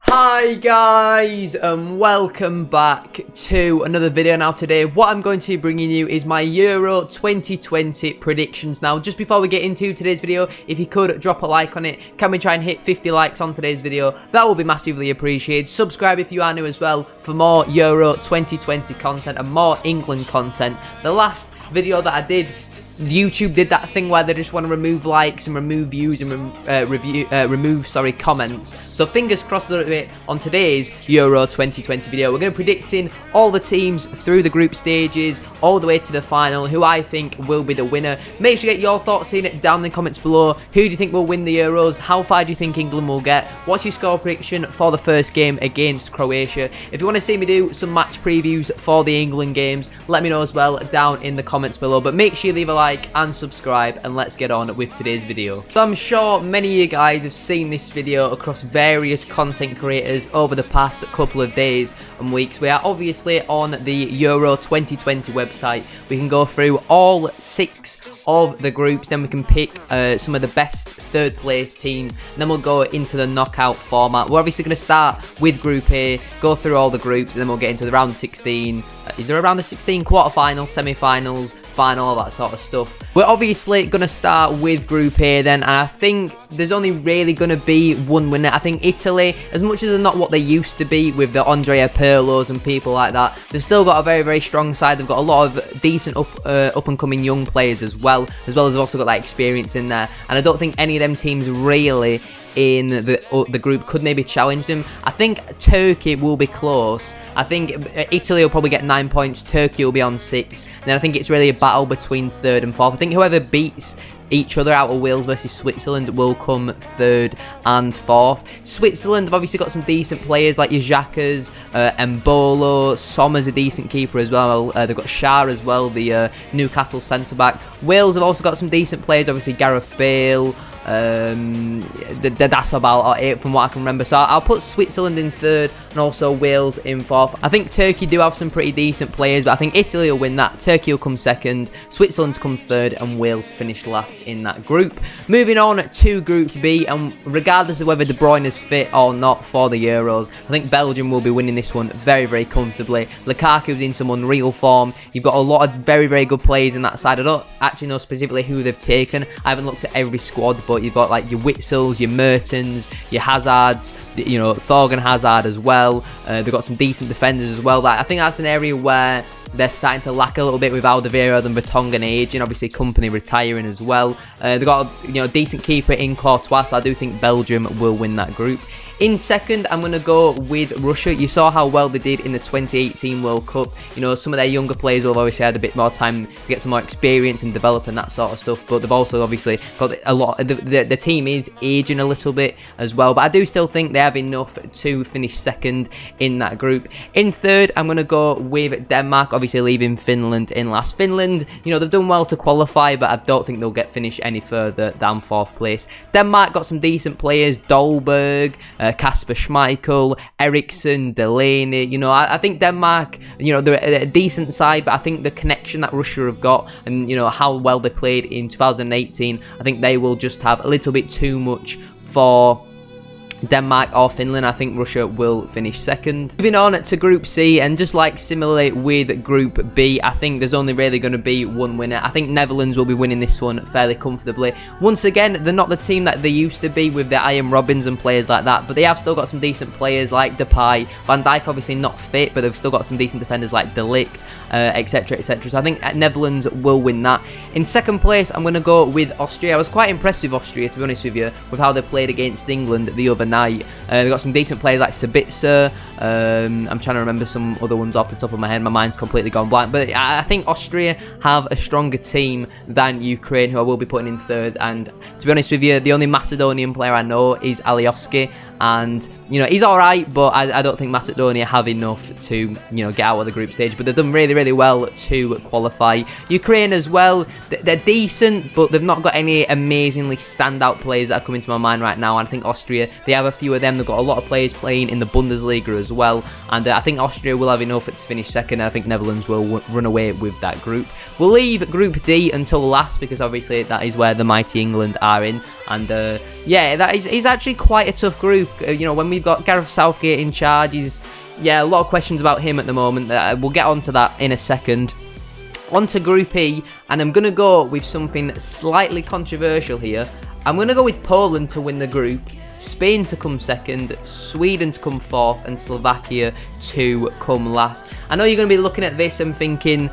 Hi guys, and welcome back to another video. Now today what I'm going to be bringing you is my Euro 2020 predictions. Now just before we get into today's video, if you could drop a like on it, can we try and hit 50 likes on today's video? That will be massively appreciated. Subscribe if you are new as well for more Euro 2020 content and more England content. The last video that I did, YouTube did that thing where they just want to remove likes and remove views and remove comments. So fingers crossed a little bit on today's Euro 2020 video. We're going to be predicting all the teams through the group stages, all the way to the final, who I think will be the winner. Make sure you get your thoughts in it down in the comments below. Who do you think will win the Euros? How far do you think England will get? What's your score prediction for the first game against Croatia? If you want to see me do some match previews for the England games, let me know as well down in the comments below. But make sure you leave a like and subscribe, and let's get on with today's video. So I'm sure many of you guys have seen this video across various content creators over the past couple of days and weeks. We are obviously on the Euro 2020 website. We can go through all 6 of the groups, then we can pick some of the best third place teams, and then we'll go into the knockout format. We're obviously going to start with Group A, go through all the groups, and then we'll get into the round 16. Is there a round of 16? Quarterfinals, semi-finals, final, all that sort of stuff. We're obviously going to start with Group A then, and I think there's only really going to be one winner. I think Italy, as much as they're not what they used to be with the Andrea Pirlos and people like that, they've still got a very, very strong side. They've got a lot of decent up-and-coming young players as well as they've also got that experience in there. And I don't think any of them teams really in the group could maybe challenge them. I think Turkey will be close. I think Italy will probably get 9 points, Turkey will be on 6, and then I think it's really a battle between 3rd and 4th. I think whoever beats each other out of Wales versus Switzerland will come 3rd and 4th. Switzerland have obviously got some decent players like your Xhakas, Embolo, Sommer's a decent keeper as well. They've got Shah as well, the Newcastle centre-back. Wales have also got some decent players, obviously Gareth Bale, that's about it from what I can remember. So I'll put Switzerland in 3rd and also Wales in 4th. I think Turkey do have some pretty decent players, but I think Italy will win that. Turkey will come 2nd, Switzerland to come 3rd, and Wales to finish last in that group. Moving on to Group B, and regardless of whether De Bruyne is fit or not for the Euros, I think Belgium will be winning this one very, very comfortably. Lukaku's in some unreal form. You've got a lot of very, very good players in that side. I don't actually know specifically who they've taken. I haven't looked at every squad, but you've got like your Witzels, your Mertens, your Hazards, you know, Thorgan Hazard as well. They've got some decent defenders as well. I think that's an area where they're starting to lack a little bit with Alderweireld and Vertonghen aging, obviously Company retiring as well. They've got a decent keeper in Courtois, so I do think Belgium will win that group. In 2nd, I'm going to go with Russia. You saw how well they did in the 2018 World Cup. You know, some of their younger players will have obviously had a bit more time to get some more experience and develop and that sort of stuff. But they've also obviously got a lot. The team is aging a little bit as well. But I do still think they have enough to finish 2nd in that group. In 3rd, I'm going to go with Denmark, obviously leaving Finland in last. Finland, you know, they've done well to qualify, but I don't think they'll get finished any further than 4th place. Denmark got some decent players, Dolberg, Kasper Schmeichel, Eriksson, Delaney. You know, I think Denmark, you know, they're a decent side, but I think the connection that Russia have got and, you know, how well they played in 2018, I think they will just have a little bit too much for Denmark or Finland. I think Russia will finish 2nd. Moving on to Group C, and just like similarly with Group B, I think there's only really going to be one winner. I think Netherlands will be winning this one fairly comfortably. Once again, they're not the team that they used to be with the Ian Robbins and players like that, but they have still got some decent players like Depay. Van Dijk obviously not fit, but they've still got some decent defenders like De Ligt, etc, etc. So I think Netherlands will win that. In 2nd place, I'm going to go with Austria. I was quite impressed with Austria, to be honest with you, with how they played against England the other night. They've got some decent players like Sabitzer. I'm trying to remember some other ones off the top of my head. My mind's completely gone blank. But I think Austria have a stronger team than Ukraine, who I will be putting in 3rd. And to be honest with you, the only Macedonian player I know is Alioski. And, you know, he's alright, but I don't think Macedonia have enough to, you know, get out of the group stage. But they've done really, really well to qualify. Ukraine as well, they're decent, but they've not got any amazingly standout players that are coming to my mind right now. And I think Austria, they have a few of them. They've got a lot of players playing in the Bundesliga as well. And I think Austria will have enough to finish 2nd. I think Netherlands will run away with that group. We'll leave Group D until last, because obviously that is where the mighty England are in. And yeah, that is actually quite a tough group. group. When we've got Gareth Southgate in charge, a lot of questions about him at the moment. We'll get onto that in a second. On to Group E, and I'm going to go with something slightly controversial here. I'm going to go with Poland to win the group, Spain to come second, Sweden to come fourth, and Slovakia to come last. I know you're going to be looking at this and thinking,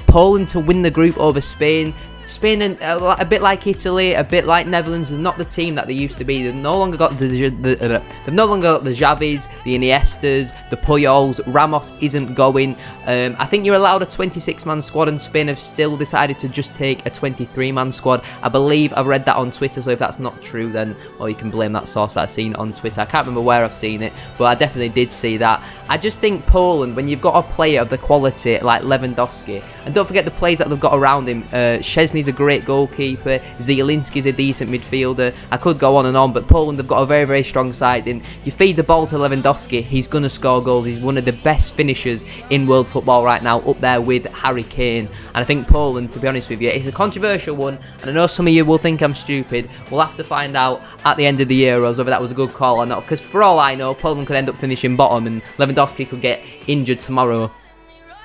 Poland to win the group over Spain. Spain, a bit like Italy, a bit like Netherlands, they're not the team that they used to be. They've no longer got the Xavis, the Iniestas, the Puyols. Ramos isn't going. I think you're allowed a 26-man squad, and Spain have still decided to just take a 23-man squad. I believe I've read that on Twitter, so if that's not true, then you can blame that source that I've seen on Twitter. I can't remember where I've seen it, but I definitely did see that. I just think Poland, when you've got a player of the quality like Lewandowski, and don't forget the players that they've got around him, Szczesny's a great goalkeeper, Zielinski's a decent midfielder. I could go on and on, but Poland have got a very, very strong side. And you feed the ball to Lewandowski, he's going to score goals. He's one of the best finishers in world football right now, up there with Harry Kane. And I think Poland, to be honest with you, it's a controversial one, and I know some of you will think I'm stupid. We'll have to find out at the end of the Euros whether that was a good call or not, because for all I know, Poland could end up finishing bottom and Lewandowski could get injured tomorrow,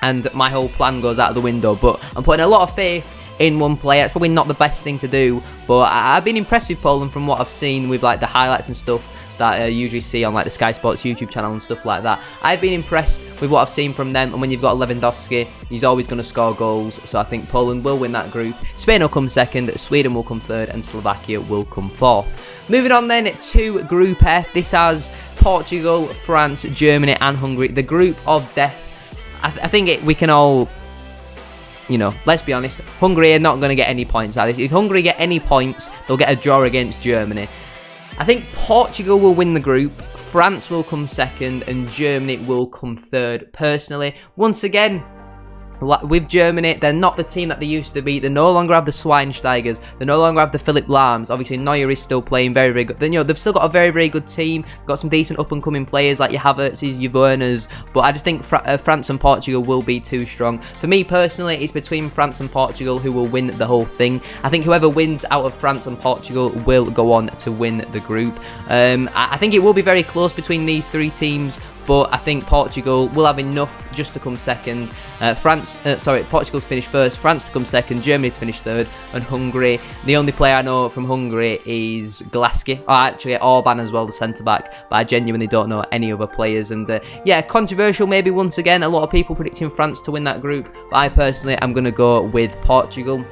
and my whole plan goes out of the window. But I'm putting a lot of faith in one player. It's probably not the best thing to do, but I've been impressed with Poland from what I've seen with like the highlights and stuff that I usually see on like the Sky Sports YouTube channel and stuff like that. I've been impressed with what I've seen from them, and when you've got Lewandowski, he's always going to score goals, so I think Poland will win that group. Spain will come second, Sweden will come third, and Slovakia will come fourth. Moving on then to Group F. This has Portugal, France, Germany and Hungary. The group of death. I think we can all, let's be honest, Hungary are not going to get any points out of this. If Hungary get any points, they'll get a draw against Germany. I think Portugal will win the group, France will come second, and Germany will come third. Personally, once again, with Germany, they're not the team that they used to be. They no longer have the Schweinsteigers. They no longer have the Philipp Lahms. Obviously, Neuer is still playing very, very good. Then, they've still got a very, very good team. They've got some decent up-and-coming players like your Havertz's, your Werners. But I just think France and Portugal will be too strong. For me, personally, it's between France and Portugal who will win the whole thing. I think whoever wins out of France and Portugal will go on to win the group. I think it will be very close between these three teams, but I think Portugal will have enough just to come second. Portugal's finished first, France to come second, Germany to finish third, and Hungary. The only player I know from Hungary is Glaski, or actually Orban as well, the centre-back, but I genuinely don't know any other players. And controversial maybe once again, a lot of people predicting France to win that group, but I personally am going to go with Portugal.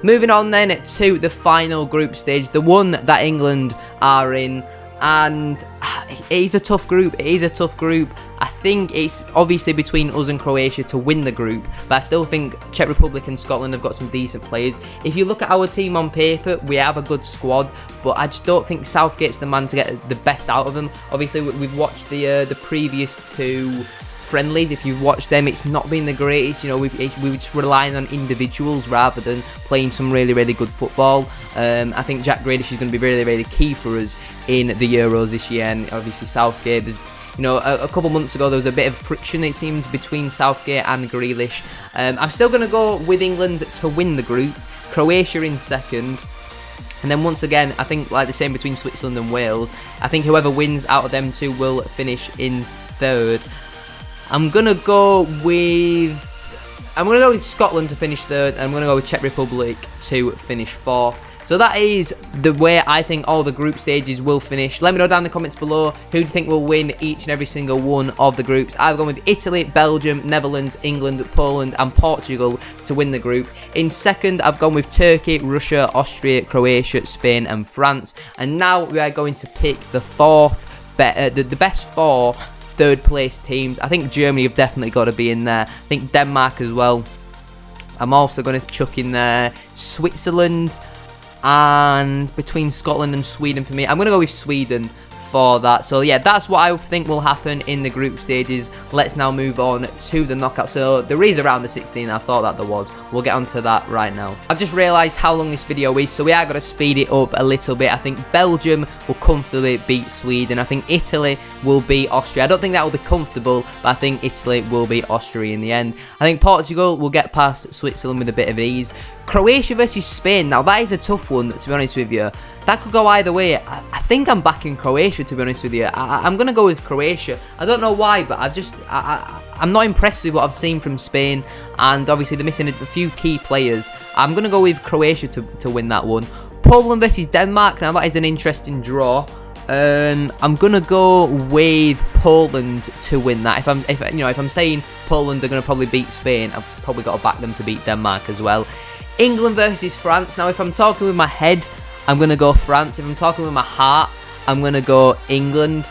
Moving on then to the final group stage, the one that England are in. And it is a tough group. I think it's obviously between us and Croatia to win the group, but I still think Czech Republic and Scotland have got some decent players. If you look at our team on paper, we have a good squad, but I just don't think Southgate's the man to get the best out of them. Obviously, we've watched the previous two friendlies. If you've watched them, it's not been the greatest. We're just relying on individuals rather than playing some really, really good football. I think Jack Grealish is going to be really, really key for us in the Euros this year, and obviously Southgate. There's, a couple months ago there was a bit of friction, it seems, between Southgate and Grealish. I'm still going to go with England to win the group, Croatia in second. And then once again, I think like the same between Switzerland and Wales. I think whoever wins out of them two will finish in third. I'm going to go with Scotland to finish third, and I'm going to go with Czech Republic to finish fourth. So that is the way I think all the group stages will finish. Let me know down in the comments below, who do you think will win each and every single one of the groups. I've gone with Italy, Belgium, Netherlands, England, Poland and Portugal to win the group. In second, I've gone with Turkey, Russia, Austria, Croatia, Spain and France. And now we are going to pick the the best four third place teams. I think Germany have definitely got to be in there. I think Denmark as well. I'm also going to chuck in there Switzerland, and between Scotland and Sweden for me, I'm going to go with Sweden for that. So yeah, that's what I think will happen in the group stages. Let's now move on to the knockout. So there is around the 16, I thought that there was. We'll get onto that right now. I've just realised how long this video is, so we are going to speed it up a little bit. I think Belgium will comfortably beat Sweden. I think Italy will beat Austria. I don't think that will be comfortable, but I think Italy will beat Austria in the end. I think Portugal will get past Switzerland with a bit of ease. Croatia versus Spain. Now, that is a tough one, to be honest with you. That could go either way. I think I'm backing Croatia, to be honest with you. I'm going to go with Croatia. I don't know why, but I'm not impressed with what I've seen from Spain. And obviously, they're missing a few key players. I'm going to go with Croatia to win that one. Poland versus Denmark. Now, that is an interesting draw. I'm gonna go with Poland to win that. If I'm saying Poland are gonna probably beat Spain, I've probably got to back them to beat Denmark as well. England versus France. Now, if I'm talking with my head, I'm gonna go France. If I'm talking with my heart, I'm gonna go England.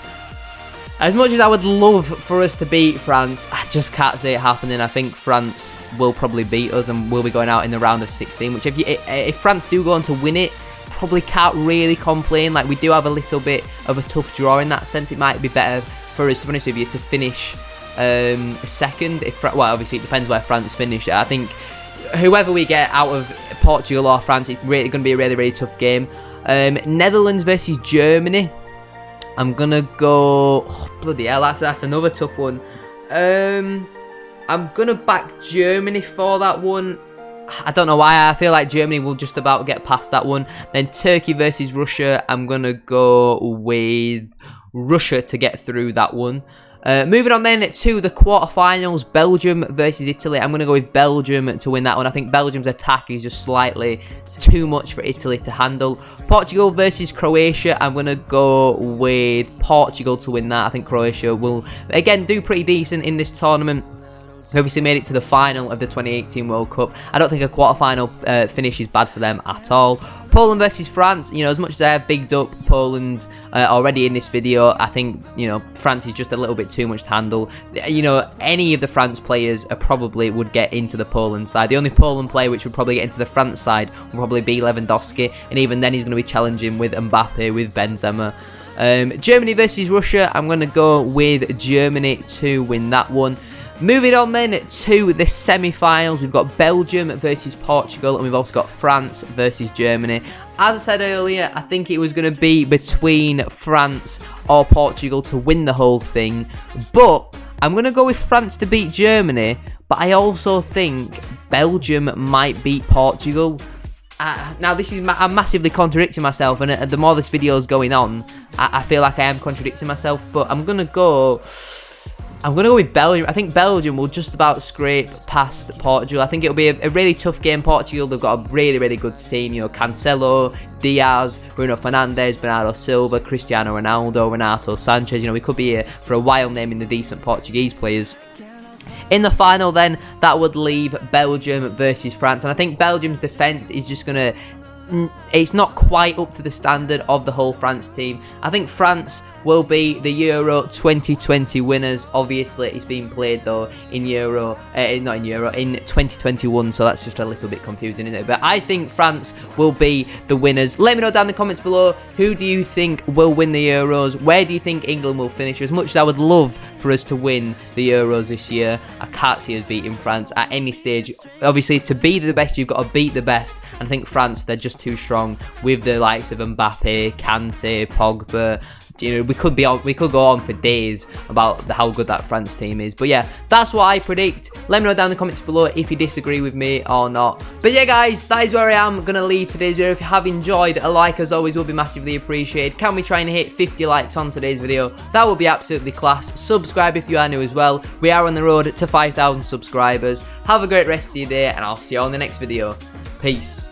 As much as I would love for us to beat France, I just can't see it happening. I think France will probably beat us and will be going out in the round of 16. Which, if France do go on to win it, probably can't really complain. Like, we do have a little bit of a tough draw in that sense. It might be better for us, to be honest with you, to finish second. Well, obviously it depends where France finish. I think whoever we get out of Portugal or France, it's really going to be a really, really tough game. Netherlands versus Germany. I'm gonna go. Oh, bloody hell, that's another tough one. I'm gonna back Germany for that one. I don't know why. I feel like Germany will just about get past that one. Then Turkey versus Russia. I'm going to go with Russia to get through that one. Moving on then to the quarterfinals, Belgium versus Italy. I'm going to go with Belgium to win that one. I think Belgium's attack is just slightly too much for Italy to handle. Portugal versus Croatia. I'm going to go with Portugal to win that. I think Croatia will, again, do pretty decent in this tournament. They obviously made it to the final of the 2018 World Cup. I don't think a quarterfinal finish is bad for them at all. Poland versus France. You know, as much as I have bigged up Poland already in this video, I think, you know, France is just a little bit too much to handle. You know, any of the France players probably would get into the Poland side. The only Poland player which would probably get into the France side would probably be Lewandowski. And even then, he's going to be challenging with Mbappe, with Benzema. Germany versus Russia. I'm going to go with Germany to win that one. Moving on then to the semi-finals, we've got Belgium versus Portugal, and we've also got France versus Germany. As I said earlier, I think it was going to be between France or Portugal to win the whole thing, but I'm going to go with France to beat Germany, but I also think Belgium might beat Portugal. Now, I'm massively contradicting myself, and the more this video is going on, I feel like I am contradicting myself, but I'm going to go with Belgium. I think Belgium will just about scrape past Portugal. I think it'll be a really tough game. Portugal, they've got a really, really good team. You know, Cancelo, Diaz, Bruno Fernandes, Bernardo Silva, Cristiano Ronaldo, Renato Sanchez. You know, we could be here for a while naming the decent Portuguese players. In the final then, that would leave Belgium versus France. And I think Belgium's defence is just going to... It's not quite up to the standard of the whole France team. I think France will be the Euro 2020 winners. Obviously, it's being played though in 2021, so that's just a little bit confusing, isn't it? But I think France will be the winners. Let me know down in the comments below, who do you think will win the Euros? Where do you think England will finish? As much as I would love for us to win the Euros this year, I can't see us beating France at any stage. Obviously, to be the best, you've got to beat the best. And I think France, they're just too strong with the likes of Mbappe, Kante, Pogba. You know, we could go on for days about how good that France team is. But yeah, that's what I predict. Let me know down in the comments below if you disagree with me or not. But yeah, guys, that is where I am going to leave today's video. If you have enjoyed, a like as always will be massively appreciated. Can we try and hit 50 likes on today's video? That would be absolutely class. Subscribe if you are new as well. We are on the road to 5,000 subscribers. Have a great rest of your day, and I'll see you on the next video. Peace.